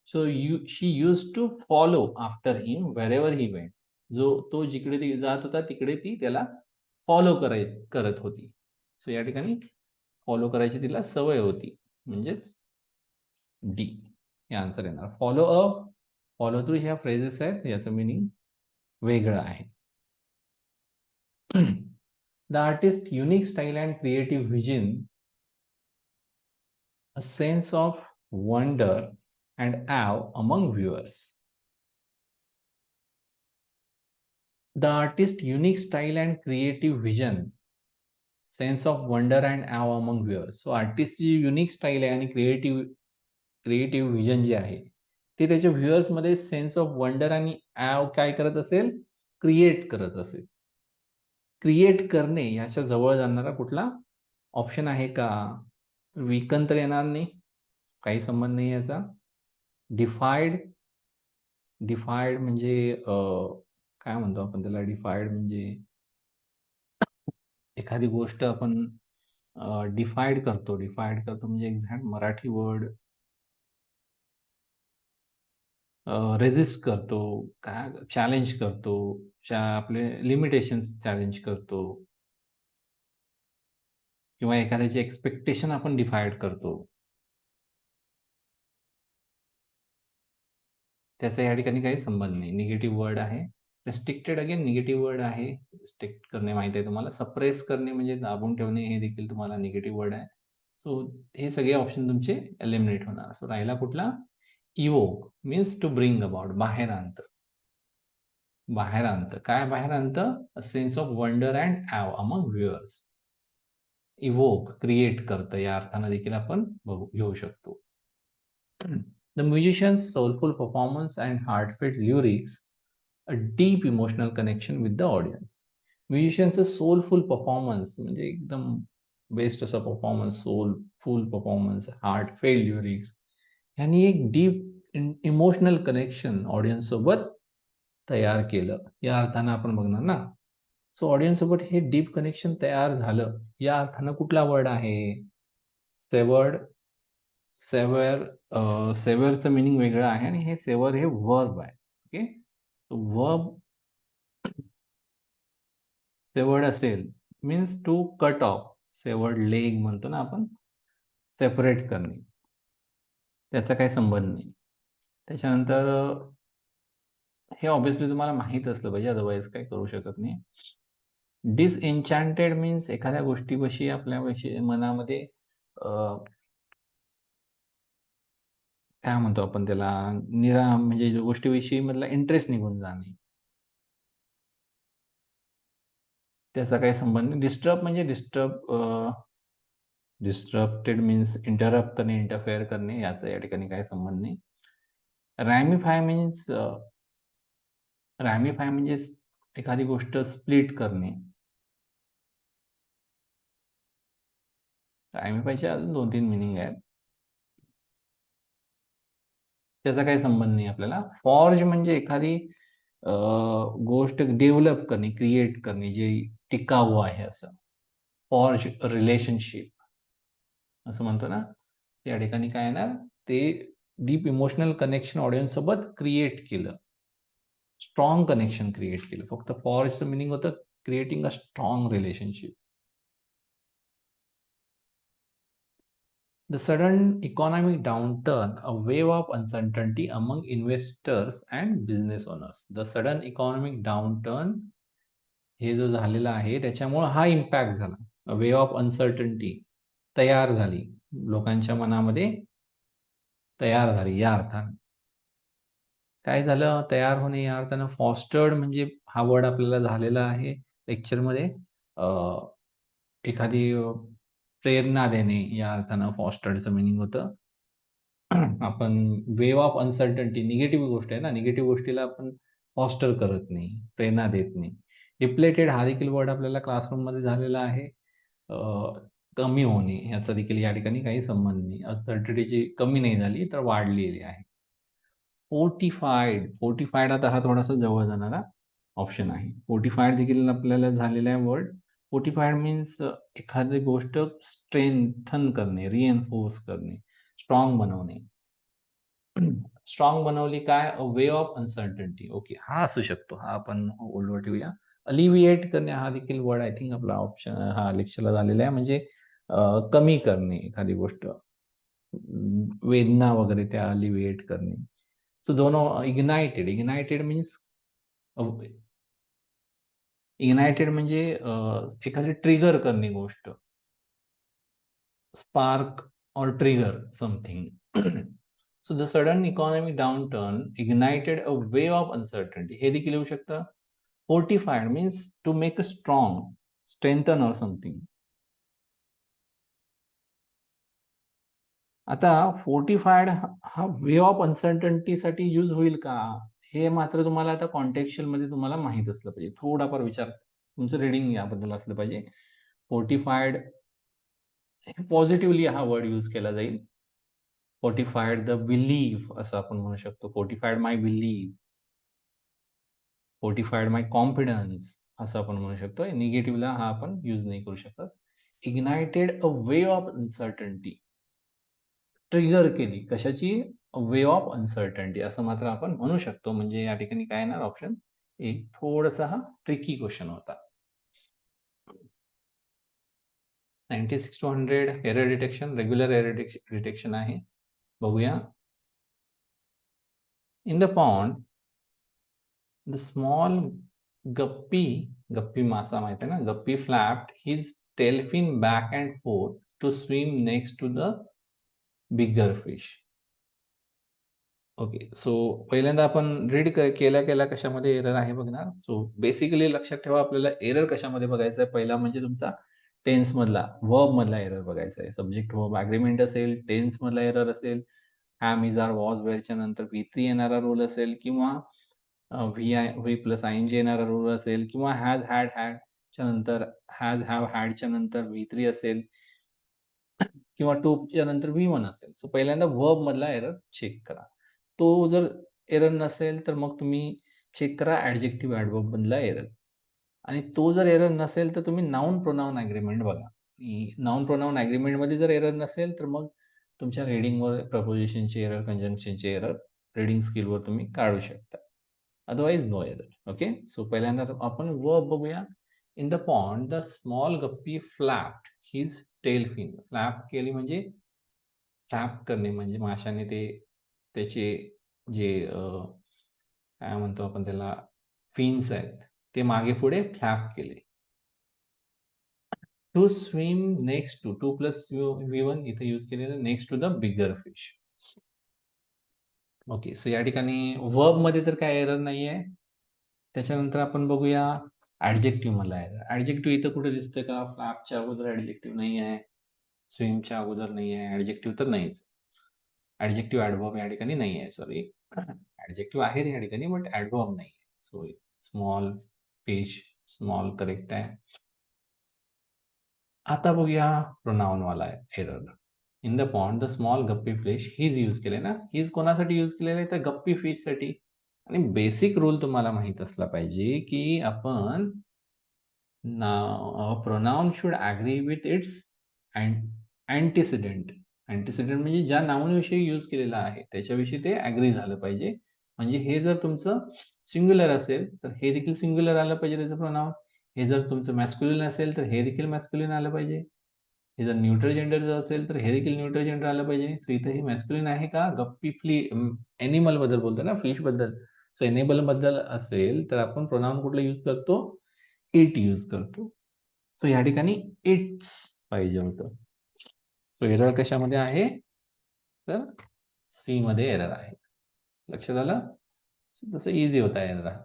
So she use to follow after him wherever he went. तो जिकडे ती जात होता तिकडे ती त्याला फॉलो करत होती. सो या ठिकाणी फॉलो करायची तिला सवय होती, म्हणजेच डी हे आन्सर येणार. फॉलो अप, फॉलो थ्रू ह्या फ्रेजेस आहेत, याचं मिनिंग वेगळं आहे. The artist unique style and creative vision, a sense of wonder and awe among viewers. The artist unique style and creative vision, sense of wonder and awe among viewers. So आर्टिस्टची unique style आहे आणि creative vision जे आहे ते त्याच्या व्ह्युअर्समध्ये sense of wonder आणि awe काय करत असेल? क्रिएट करत असेल. क्रिएट करणे याच्या जवळ जाणारा कुठला ऑप्शन आहे का? वीकन तर येणार नाही, काही संबंध नाही याचा. डिफाईड, डिफाईड म्हणजे काय म्हणतो आपण त्याला? डिफाईड म्हणजे एखादी गोष्ट आपण डिफाईड करतो म्हणजे एक्झॅक्ट मराठी वर्ड रेजिस्ट करतो, काय चॅलेंज करतो, आपले लिमिटेशन्स चॅलेंज करतो, किंवा एखाद्याची एक्सपेक्टेशन आपण डिफाईड करतो. त्याचा या ठिकाणी काही संबंध नाही. निगेटिव्ह वर्ड आहे. रिस्ट्रिक्टेड अगेन निगेटिव्ह वर्ड आहे. रिस्ट्रिक्ट करणे माहिती आहे तुम्हाला. सप्रेस करणे म्हणजे दाबून ठेवणे हे देखील तुम्हाला निगेटिव्ह वर्ड आहे. सो हे सगळे ऑप्शन तुमचे एलिमिनेट होणार. सो राहिला कुठला? Evoke means to bring about, बाहेर आणतं. बाहेर आणतं. काय बाहेर आणतं? A sense of wonder and awe among viewers. Evoke create करतं या अर्थानं देखील आपण घेऊ शकतो. The musician's soulful performance and heartfelt lyrics, a deep emotional connection with the audience. म्युझिशियनचं सोलफुल परफॉर्मन्स म्हणजे एकदम बेस्ट असा performance, soulful performance, heartfelt lyrics यांनी एक डीप इमोशनल कनेक्शन ऑडियन्स सोबत तयार केलं या अर्थानं आपण बघणार ना. सो ऑडियन्स सोबत हे डीप कनेक्शन तयार झालं या अर्थानं कुठला वर्ड आहे? सेवर्ड. सेव्हरचं मिनिंग वेगळं आहे आणि हे सेव्हर हे वर्ब आहे. ओके. वर्ब सेवर्ड असेल means to cut off, severed leg म्हणतो ना आपण, सेपरेट करणे, त्याचा काही संबंध नाही. त्याच्यानंतर हे ऑब्व्हियसली तुम्हाला माहीत असलं पाहिजे, अदरवाईज काही करू शकत नाही. डिसएन्चॅन्टेड मीन्स एखाद्या गोष्टीविषयी आपल्याविषयी मनामध्ये काय म्हणतो आपण त्याला, म्हणजे गोष्टीविषयी मधला इंटरेस्ट निघून जाणे, त्याचा काही संबंध नाही. डिस्टर्ब म्हणजे डिस्टर्बटेड मीन्स इंटरप्ट करणे, इंटरफेअर करणे, याचा या ठिकाणी काही संबंध नाही. रॅमिफाय म्हणजे एखादी गोष्ट स्प्लिट करणे. रॅमिफायचे अजून 2-3 मिनिंग आहेत. त्याचा काही संबंध नाही आपल्याला. फॉर्ज म्हणजे एखादी गोष्ट डेव्हलप करणे, क्रिएट करणे, जे टिकाऊ आहे असं. फॉर्ज रिलेशनशिप असं म्हणतो ना, या ठिकाणी काय येणार? ते डीप इमोशनल कनेक्शन ऑडियन्स सोबत क्रिएट केलं, स्ट्रॉंग कनेक्शन क्रिएट केलं. फक्त फॉर्जचं मिनिंग होतं creating a strong relationship. The sudden economic downturn, a wave of uncertainty among investors and business owners. The sudden economic downturn हे जो झालेला आहे त्याच्यामुळे हा इम्पॅक्ट झाला. अ वेव ऑफ अनसर्टन्टी तयार झाली, लोकांच्या मनामध्ये तयार झाली या अर्थाने. काय झालं तयार होणे या अर्थानं? फॉस्टर्ड म्हणजे हा वर्ड आपल्याला झालेला आहे लेक्चरमध्ये. एखादी प्रेरणा देणे या अर्थानं फॉस्टर्डचं मिनिंग होतं. आपण वेव ऑफ अनसर्टन्टी, निगेटिव्ह गोष्ट आहे ना, निगेटिव्ह गोष्टीला आपण फॉस्टर करत नाही, प्रेरणा देत नाही. डिप्लेटेड हा देखील वर्ड आपल्याला क्लासरूममध्ये झालेला आहे. कमी होणे याचा देखील या ठिकाणी काही संबंध नाही. अनसर्टन्टीची कमी नाही झाली तर वाढलेली आहे. फोर्टिफाईड आता हा थोडासा जवळ जाणारा ऑप्शन आहे. फोर्टिफाईड देखील आपल्याला झालेला आहे वर्ड. फोर्टिफाईड मीन्स एखादी गोष्ट स्ट्रेंथन करणे, रिएन्फोर्स करणे, स्ट्रॉंग बनवणे. स्ट्रॉंग बनवली काय? अ वे ऑफ अनसर्टन्टी. ओके, हा असू शकतो. हा आपण होल्डवर ठेवूया. अलिव्हिएट करणे हा देखील वर्ड आय थिंक आपला ऑप्शन हा लेक्चरला झालेला आहे. म्हणजे कमी करणे एखादी गोष्ट, वेदना वगैरे त्या अलिव्हिएट करणे. सो दोनों इग्नाइटेड मीन्स इग्नाइटेड म्हणजे एखादी ट्रिगर करणे गोष्ट, spark or trigger something. So the sudden economic downturn ignited a wave of uncertainty. हे देखील येऊ शकतं. Fortified means to make a strong, strengthen or something. आता फोर्टिफाईड हा वे ऑफ अनसर्टन्टीसाठी यूज होईल का? हे मात्र तुम्हाला आता कॉन्टेक्स्चुअलमध्ये तुम्हाला माहीत असलं पाहिजे. थोडाफार विचार, तुमचं रीडिंग याबद्दल असलं पाहिजे. फोर्टिफाईड पॉझिटिव्हली हा वर्ड यूज केला जाईल. फोर्टिफाईड द बिलीफ असं आपण म्हणू शकतो. फोर्टिफाईड माय बिलीफ, फोर्टिफाईड माय कॉन्फिडन्स असं आपण म्हणू शकतो. निगेटिव्हला हा आपण यूज नाही करू शकत. Ignited a way of uncertainty, trigger केली कशाची? वे ऑफ अनसर्टन्टी असं मात्र आपण म्हणू शकतो. म्हणजे या ठिकाणी काय येणार ऑप्शन ए. थोडासा हा ट्रिकी क्वेश्चन होता. 96 to 100 error detection, regular error detection आहे. बघूया. In the pond the small guppy मासा माहिती आहे ना, guppy flapped his tail fin back and forth to swim next to the bigger fish. Okay, so पहिल्यांदा आपण read केल्या कशामध्ये एरर आहे बघणार. सो बेसिकली लक्षात ठेवा, आपल्याला एरर कशामध्ये बघायचा आहे. पहिला म्हणजे तुमचा टेन्स मधला, वर्ब मधला एरर बघायचा आहे. सब्जेक्ट वर्ब ॲग्रीमेंट असेल, टेन्स मधला एरर असेल, हॅम, इज, आर, वॉज, वेअरच्या नंतर V3 येणारा रूल असेल, किंवा व्ही प्लस ING येणारा रूल असेल, किंवा हॅज, हॅडच्या नंतर हॅज, हॅव, हॅडच्या नंतर V3 असेल, किंवा टूच्या नंतर V1 असेल. सो पहिल्यांदा वर्ब मधला एरर चेक करा. तो जर एरर नसेल तर मग तुम्ही चेक करा ॲडजेक्टिव्ह ॲडव्हर्ब मधला एरर. आणि तो जर एरर नसेल तर तुम्ही नाउन प्रोनाउन ॲग्रीमेंट बघा. नाउन प्रोनाउन ॲग्रीमेंटमध्ये जर एरर नसेल तर मग तुमच्या रीडिंगवर प्रपोजिशनचे एरर, कंजंक्शनचे एरर रीडिंग स्किलवर तुम्ही काढू शकता. Otherwise no error. Okay, so पहिल्यांदा आपण वर्ब बघूया. In the pond the small guppy flapped his tail fin. Flap केली म्हणजे फ्लॅप करणे, म्हणजे माशाने ते त्याचे जे काय म्हणतो आपण त्याला, फिन्स आहेत ते मागे पुढे फ्लॅप केले. To swim next to plus V1 इथे यूज केलेलं, next to the bigger fish. Okay, so या ठिकाणी वर्ब मध्ये तर काय एरर नाहीये. त्याच्यानंतर आपण बघूया ॲडजेक्टिव्ह मधला एरर. ॲडजेक्टिव्ह इथं कुठे दिसतंय का? फ्लॅपच्या अगोदर ॲडजेक्टिव्ह नाही आहे, स्विमच्या अगोदर नाही आहे, ॲडजेक्टिव्ह तर नाहीच. ॲडजेक्टिव्ह ॲडव्हर्ब या ठिकाणी नाही आहे. सॉरी, ॲडजेक्टिव्ह आहे या ठिकाणी बट ॲडव्हर्ब नाही आहे. So small fish, small correct आहे. आता बघूया प्रोनाउन वाला error. In the pond the small guppy fish, his use केले ना. हीज कोणासाठी यूज केलेलं आहे? तर गप्पी फिश साठी. आणि बेसिक रूल तुम्हाला माहित असला पाहिजे की आपण pronoun should agree with its antecedent. Antecedent म्हणजे ज्या नाउनविषयी यूज केलेला आहे त्याच्याविषयी ते ॲग्री झालं पाहिजे. म्हणजे हे जर तुमचं सिंग्युलर असेल तर हे देखील सिंग्युलर आलं पाहिजे त्याचं प्रोनाउन. हे जर तुमचं मॅस्क्युलिन असेल तर हे देखील मॅस्क्युलिन आलं पाहिजे. हे जर न्यूट्रल जेंडरचं असेल तर हे देखील न्यूट्रल जेंडर आलं पाहिजे. सो इथं हे मॅस्क्युलिन आहे का? गप्पी एनिमल बद्दल बोलतो ना, फिश बद्दल. सो एनिमल बद्दल असेल तर आपण प्रोनाउन कुठलं यूज करतो? इट यूज करतो. सो या ठिकाणी इट्स पाहिजे होतं. सो एरर कशामध्ये आहे? तर सी मध्ये एरर आहे. लक्षात आलं? तसं इझी होता एरर हा.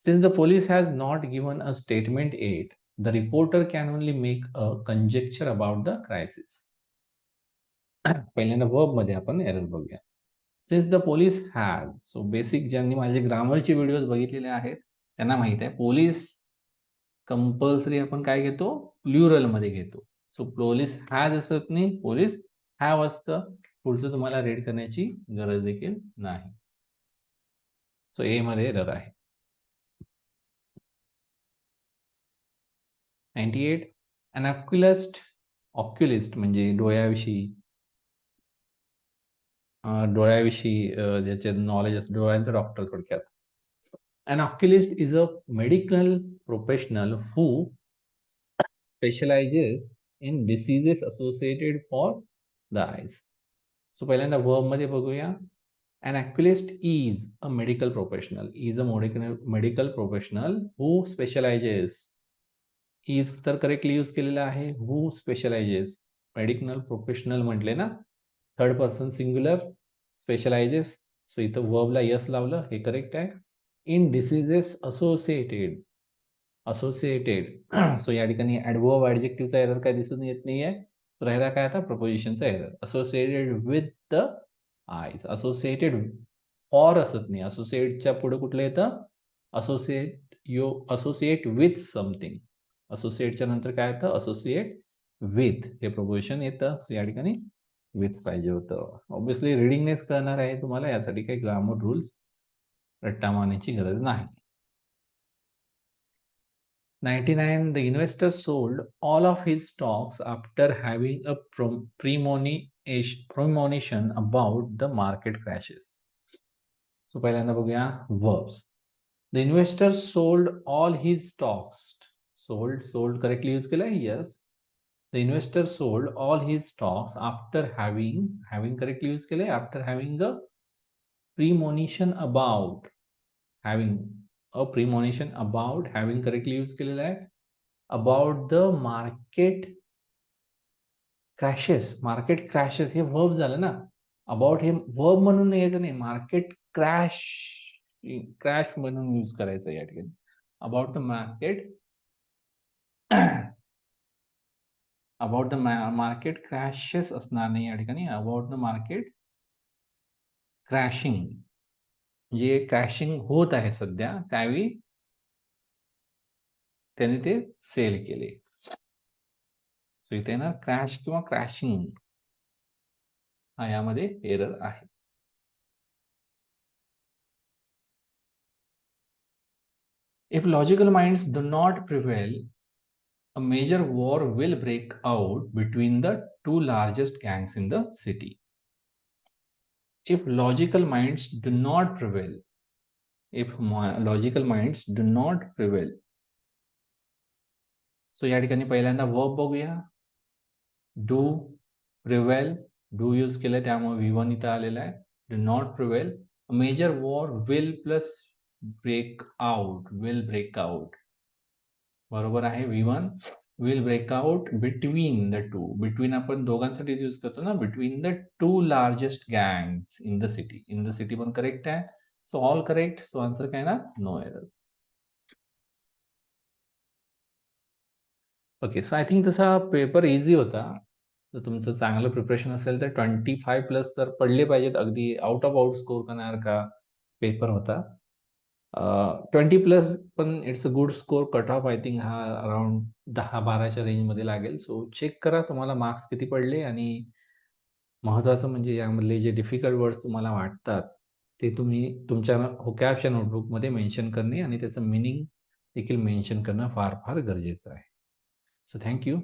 Since the police has not given a statement yet, the reporter can only make a conjecture about the crisis. पहिल्यांदा वर्ब मध्ये आपण एरर बघूया. Since the police has, so basic ज्यांनी माझे ग्रामरचे व्हिडिओज बघितलेले आहेत त्यांना माहित आहे पोलीस कंपल्सरी आपण काय घेतो, प्लुरल मध्ये घेतो. सो पोलीस हॅज असत नाही, पोलीस हॅव असतं. पुढचं तुम्हाला रीड करण्याची गरज देखील नाही. सो ए मध्ये एरर आहे. 98 an ऑक्युलिस्ट म्हणजे डोळ्याविषयी ज्याचे नॉलेज असतं, डोळ्यांचा डॉक्टर थोडक्यात. An oculist is a medical professional who specializes in diseases associated for the eyes. So पहिल्यांदा verb मध्ये बघूया. An oculist is a medical professional. Is a medical professional who specializes. Is तर correctly use केलेला आहे. Who specializes. Medical professional म्हटले ना, third person singular, स्पेशलायझेस. So इथं वर्बला yes लावलं, हे करेक्ट आहे. इन डिसीजेस असोसिएटेड, सो या ठिकाणी ॲडवर्ब ॲडजेक्टिव्हचा एरर काय दिसून येत नाहीये. राहिला काय आता प्रपोजिशनचा एरर. असोसिएटेड विथ द आयज. असोसिएटेड फॉर असत नाही, असोसिएटच्या पुढे कुठलं येतं, असोसिएट विथ समथिंग. असोसिएटच्या नंतर काय येतं, असोसिएट विथ, हे प्रपोजिशन येतं. सो या ठिकाणी विथ पाहिजे होतं. ऑब्विसली रिडिंगनेच करणार आहे तुम्हाला, यासाठी काही ग्रामर रूल्स रट्टा मारण्याची गरज नाही. 99 the investor sold all of his stocks after having a premonition about the market crashes. So पहिल्यांदा बघूया verbs. The investor sold all his stocks. Sold correctly use केलं, yes. The investor sold all his stocks after having correctly use केलं, after having a premonition about. having correctly use केलेला आहे. about the market crashes हे verb झालं ना. About हे verb म्हणून यायचं नाही, मार्केट क्रॅश म्हणून यूज करायचं या ठिकाणी. अबाउट द मार्केट क्रॅशेस असणार नाही या ठिकाणी. अबाउट द मार्केट क्रॅशिंग, जे क्रॅशिंग होत आहे सध्या, त्यावेळी त्याने ते सेल केले. सो इथे ना क्रॅश किंवा क्रॅशिंग हा यामध्ये एरर आहे. If logical minds do not prevail, a major war will break out between the two largest gangs in the city. If logical minds do not prevail, so या ठिकाणी पहिल्यांदा verb बघूया. Do, prevail, do use केलं त्यामुळे V1 इथं आलेला आहे. Do not prevail, major war will plus break out, बरोबर आहे. V1 will break out between the two. Between आपण दोघांसाठी यूज करतो ना, between the two largest gangs in the city. In the city पण करेक्ट आहे. So all correct. So answer काय ना, no error. Okay, so I think तसा paper easy होता. जर तुमचं चांगलं प्रिपरेशन असेल तर 25+ तर पडले पाहिजेत. अगदी आउट ऑफ आउट स्कोर करण्यासारखा पेपर होता. 20+ पण it's a good score. Cut of I think हा अराउंड 10-12च्या रेंजमध्ये लागेल. सो चेक करा तुम्हाला मार्क्स किती पडले, आणि महत्त्वाचं म्हणजे यामधले जे डिफिकल्ट वर्ड्स तुम्हाला वाटतात ते तुम्ही तुमच्या व्होकॅबच्या नोटबुकमध्ये मेन्शन करणे आणि त्याचं मीनिंग देखील मेन्शन करणं फार फार गरजेचं आहे. So thank you.